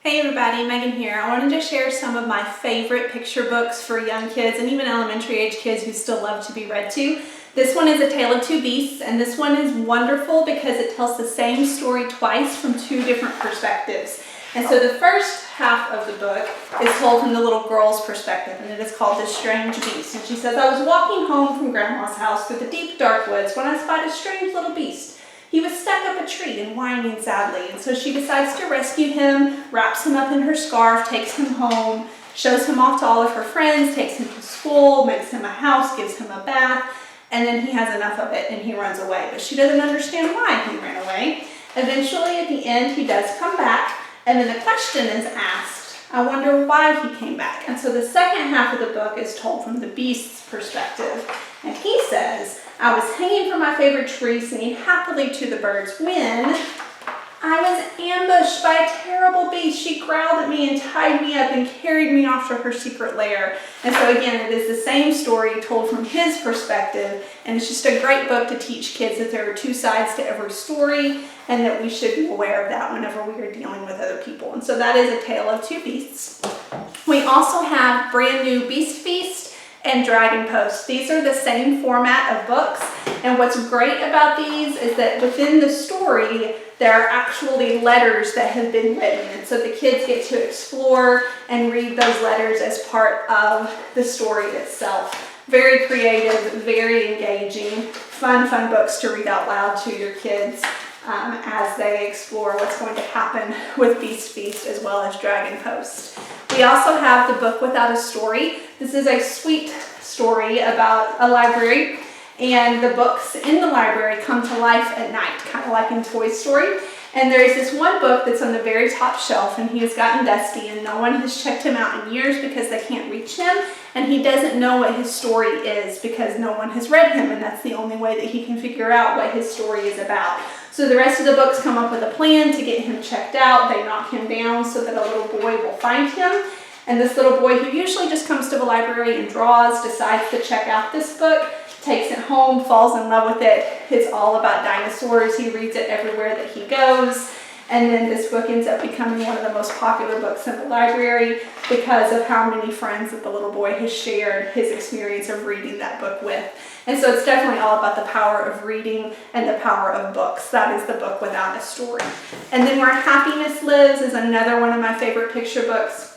Hey everybody, Megan here. I wanted to share some of my favorite picture books for young kids and even elementary age kids who still love to be read to. This one is A Tale of Two Beasts, and this one is wonderful because it tells the same story twice from two different perspectives. And so the first half of the book is told from the little girl's perspective, and it is called The Strange Beast. And she says, "I was walking home from Grandma's house through the deep dark woods when I spied a strange little beast. He was stuck up a tree and whining sadly, and so she decides to rescue him, wraps him up in her scarf, takes him home, shows him off to all of her friends, takes him to school, makes him a house, gives him a bath, and then he has enough of it and he runs away. But she doesn't understand why he ran away. Eventually, at the end, he does come back, and then the question is asked, I wonder why he came back. And so the second half of the book is told from the beast's perspective, and he says, I was hanging from my favorite tree singing happily to the birds when I was ambushed by a terrible beast. She growled at me and tied me up and carried me off to her secret lair." And so again, it is the same story told from his perspective, and it's just a great book to teach kids that there are two sides to every story and that we should be aware of that whenever we are dealing with other people. And so that is A Tale of Two Beasts. We also have brand new Beast Feast and Dragon Post. These are the same format of books, and what's great about these is that within the story there are actually letters that have been written, and so the kids get to explore and read those letters as part of the story itself. Very creative, very engaging, fun books to read out loud to your kids as they explore what's going to happen with Beast Feast as well as Dragon Post. We also have the book Without a Story. This is a sweet story about a library, and the books in the library come to life at night, kind of like in Toy Story. And there's this one book that's on the very top shelf, and he has gotten dusty, and no one has checked him out in years because they can't reach him, and he doesn't know what his story is because no one has read him, and that's the only way that he can figure out what his story is about. So the rest of the books come up with a plan to get him checked out. They knock him down so that a little boy will find him. And this little boy, who usually just comes to the library and draws, decides to check out this book, takes it home, falls in love with it. It's all about dinosaurs. He reads it everywhere that he goes. And then this book ends up becoming one of the most popular books in the library because of how many friends that the little boy has shared his experience of reading that book with. And so it's definitely all about the power of reading and the power of books. That is the book Without a Story. And then Where Happiness Lives is another one of my favorite picture books.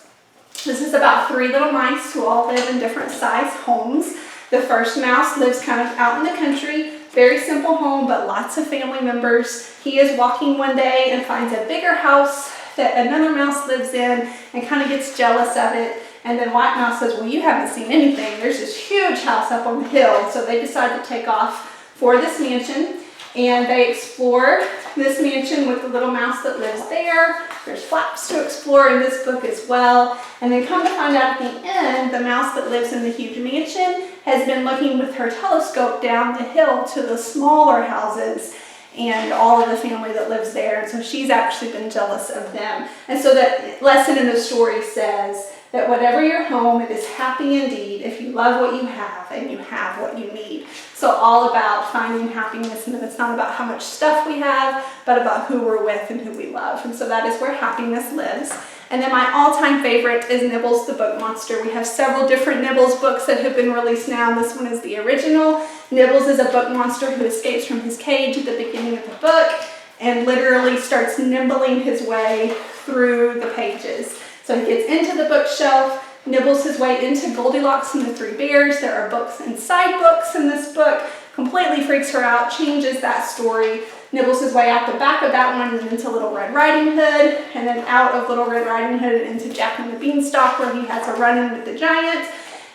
This is about three little mice who all live in different size homes. The first mouse lives kind of out in the country, very simple home, but lots of family members. He is walking one day and finds a bigger house that another mouse lives in and kind of gets jealous of it. And then White Mouse says, well, you haven't seen anything. There's this huge house up on the hill. So they decide to take off for this mansion, and they explore this mansion with the little mouse that lives there. There's flaps to explore in this book as well. And then come to find out at the end, the mouse that lives in the huge mansion has been looking with her telescope down the hill to the smaller houses and all of the family that lives there. And so she's actually been jealous of them. And so that lesson in the story says that whatever your home, it is happy indeed if you love what you have and you have what you need. So all about finding happiness, and it's not about how much stuff we have, but about who we're with and who we love. And so that is Where Happiness Lives. And then my all-time favorite is Nibbles the Book Monster. We have several different Nibbles books that have been released now. This one is the original. Nibbles is a book monster who escapes from his cage at the beginning of the book and literally starts nibbling his way through the pages. So he gets into the bookshelf, nibbles his way into Goldilocks and the Three Bears. There are books inside books in this book, completely freaks her out, changes that story, nibbles his way out the back of that one and into Little Red Riding Hood, and then out of Little Red Riding Hood and into Jack and the Beanstalk, where he has a run-in with the giant,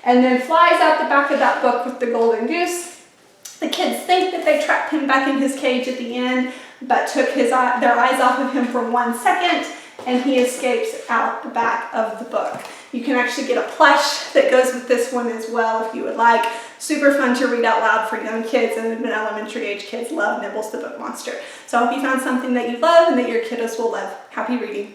and then flies out the back of that book with the golden goose. The kids think that they trapped him back in his cage at the end, but took their eyes off of him for 1 second, and he escapes out the back of the book. You can actually get a plush that goes with this one as well if you would like. Super fun to read out loud for young kids, and even elementary age kids love Nibbles the Book Monster. So I hope you found something that you love and that your kiddos will love. Happy reading.